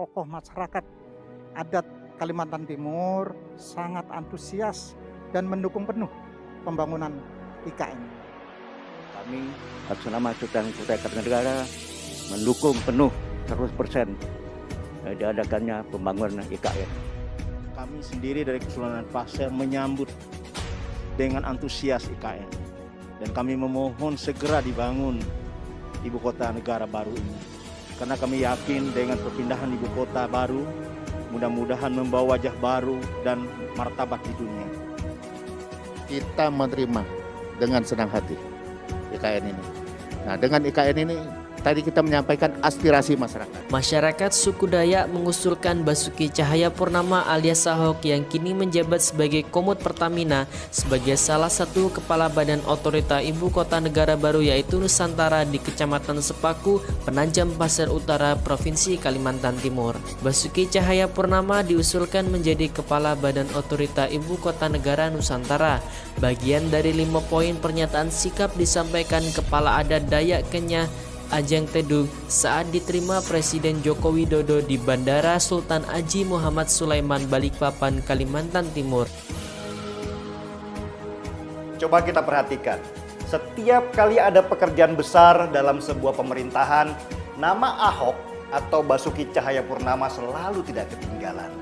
tokoh masyarakat adat Kalimantan Timur sangat antusias dan mendukung penuh pembangunan IKN. Kami atas nama Sultan Kutai Kartanegara mendukung penuh 100% diadakannya pembangunan IKN. Kami sendiri dari Kesultanan Pasir menyambut dengan antusias IKN dan kami memohon segera dibangun ibu kota negara baru ini. Karena kami yakin dengan perpindahan ibu kota baru, mudah-mudahan membawa wajah baru dan martabat di dunia. Kita menerima dengan senang hati IKN ini. Nah, dengan IKN ini tadi kita menyampaikan aspirasi masyarakat. Masyarakat suku Dayak mengusulkan Basuki Cahayapurnama alias Ahok yang kini menjabat sebagai Komut Pertamina sebagai salah satu kepala badan otorita ibu kota negara baru yaitu Nusantara di Kecamatan Sepaku, Penajam Pasir Utara, Provinsi Kalimantan Timur. Basuki Cahayapurnama diusulkan menjadi kepala badan otorita ibu kota negara Nusantara. Bagian dari 5 poin pernyataan sikap disampaikan Kepala Adat Dayak Kenya Ajeng Tedung saat diterima Presiden Joko Widodo di Bandara Sultan Haji Muhammad Sulaiman Balikpapan, Kalimantan Timur. Coba kita perhatikan, setiap kali ada pekerjaan besar dalam sebuah pemerintahan, nama Ahok atau Basuki Cahayapurnama selalu tidak ketinggalan.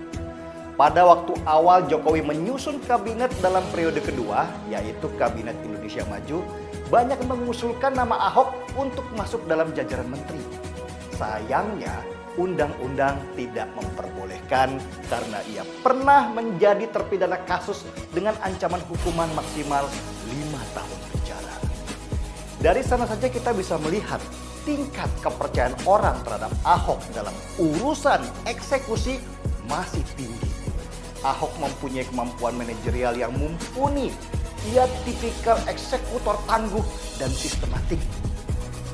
Pada waktu awal Jokowi menyusun kabinet dalam periode kedua, yaitu Kabinet Indonesia Maju, banyak mengusulkan nama Ahok untuk masuk dalam jajaran menteri. Sayangnya, undang-undang tidak memperbolehkan karena ia pernah menjadi terpidana kasus dengan ancaman hukuman maksimal 5 tahun penjara. Dari sana saja kita bisa melihat tingkat kepercayaan orang terhadap Ahok dalam urusan eksekusi masih tinggi. Ahok mempunyai kemampuan manajerial yang mumpuni. Ia tipikal eksekutor tangguh dan sistematik.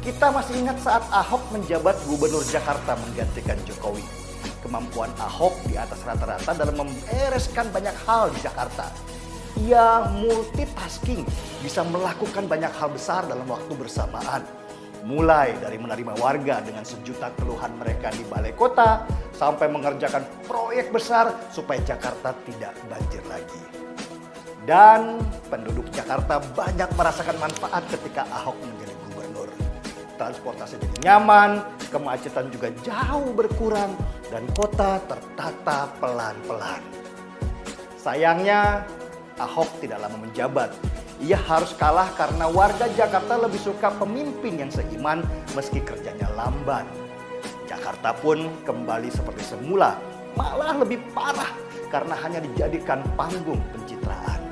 Kita masih ingat saat Ahok menjabat Gubernur Jakarta menggantikan Jokowi. Kemampuan Ahok di atas rata-rata dalam membereskan banyak hal di Jakarta. Ia multitasking, bisa melakukan banyak hal besar dalam waktu bersamaan. Mulai dari menerima warga dengan sejuta keluhan mereka di balai kota, sampai mengerjakan proyek besar supaya Jakarta tidak banjir lagi. Dan penduduk Jakarta banyak merasakan manfaat ketika Ahok menjadi gubernur. Transportasi jadi nyaman, kemacetan juga jauh berkurang, dan kota tertata pelan-pelan. Sayangnya, Ahok tidak lama menjabat. Ia harus kalah karena warga Jakarta lebih suka pemimpin yang seiman meski kerjanya lamban. Jakarta pun kembali seperti semula, malah lebih parah karena hanya dijadikan panggung pencitraan.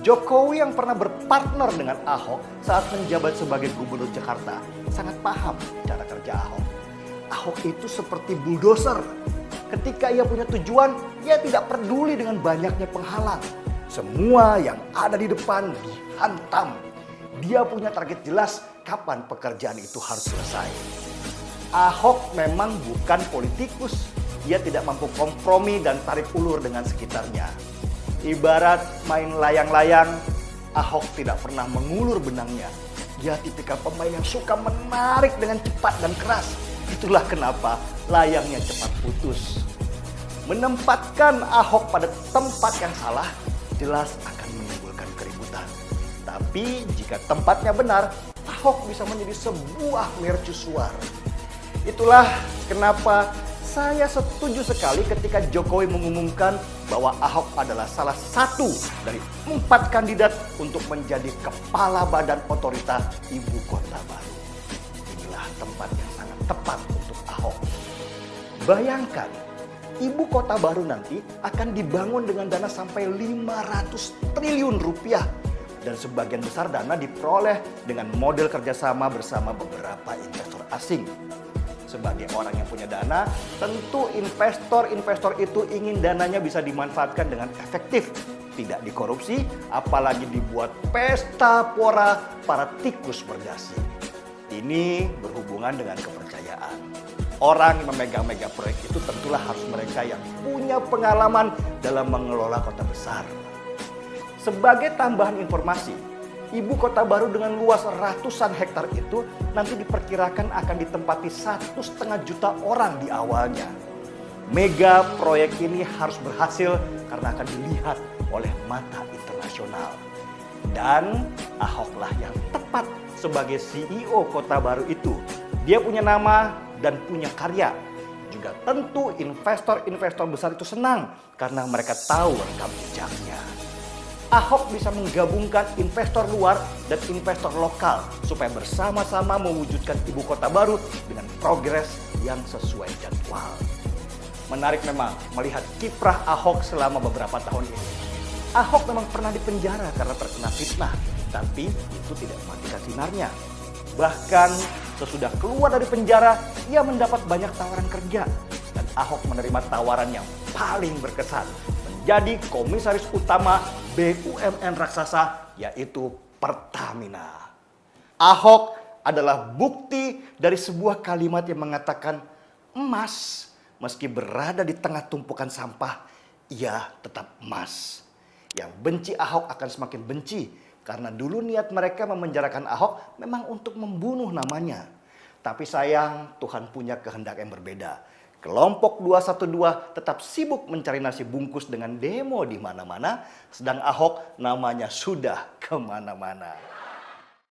Jokowi yang pernah berpartner dengan Ahok saat menjabat sebagai gubernur Jakarta sangat paham cara kerja Ahok. Ahok itu seperti bulldozer. Ketika ia punya tujuan, ia tidak peduli dengan banyaknya penghalang. Semua yang ada di depan dihantam. Dia punya target jelas kapan pekerjaan itu harus selesai. Ahok memang bukan politikus. Ia tidak mampu kompromi dan tarik ulur dengan sekitarnya. Ibarat main layang-layang, Ahok tidak pernah mengulur benangnya. Dia tipikal pemain yang suka menarik dengan cepat dan keras. Itulah kenapa layangnya cepat putus. Menempatkan Ahok pada tempat yang salah jelas akan menimbulkan keributan. Tapi jika tempatnya benar, Ahok bisa menjadi sebuah mercusuar. Itulah kenapa saya setuju sekali ketika Jokowi mengumumkan bahwa Ahok adalah salah satu dari 4 kandidat untuk menjadi kepala badan otorita ibu kota baru. Inilah tempat yang sangat tepat untuk Ahok. Bayangkan, ibu kota baru nanti akan dibangun dengan dana sampai 500 triliun rupiah. Dan sebagian besar dana diperoleh dengan model kerjasama bersama beberapa investor asing. Sebagai orang yang punya dana, tentu investor-investor itu ingin dananya bisa dimanfaatkan dengan efektif. Tidak dikorupsi, apalagi dibuat pesta pora para tikus berdasi. Ini berhubungan dengan kepercayaan. Orang yang memegang mega proyek itu tentulah harus mereka yang punya pengalaman dalam mengelola kota besar. Sebagai tambahan informasi, ibu kota baru dengan luas ratusan hektar itu nanti diperkirakan akan ditempati 1,5 juta orang di awalnya. Mega proyek ini harus berhasil karena akan dilihat oleh mata internasional. Dan Ahoklah yang tepat sebagai CEO Kota Baru itu. Dia punya nama dan punya karya. Juga tentu investor-investor besar itu senang karena mereka tahu rekam jejaknya. Ahok bisa menggabungkan investor luar dan investor lokal supaya bersama-sama mewujudkan ibu kota baru dengan progres yang sesuai jadwal. Menarik memang melihat kiprah Ahok selama beberapa tahun ini. Ahok memang pernah dipenjara karena terkena fitnah, tapi itu tidak mematikan sinarnya. Bahkan sesudah keluar dari penjara, ia mendapat banyak tawaran kerja. Dan Ahok menerima tawaran yang paling berkesan, menjadi komisaris utama BUMN raksasa, yaitu Pertamina. Ahok adalah bukti dari sebuah kalimat yang mengatakan emas, meski berada di tengah tumpukan sampah, ia tetap emas. Yang benci Ahok akan semakin benci, karena dulu niat mereka memenjarakan Ahok memang untuk membunuh namanya. Tapi sayang, Tuhan punya kehendak yang berbeda. Kelompok 212 tetap sibuk mencari nasi bungkus dengan demo di mana-mana, sedang Ahok namanya sudah kemana-mana.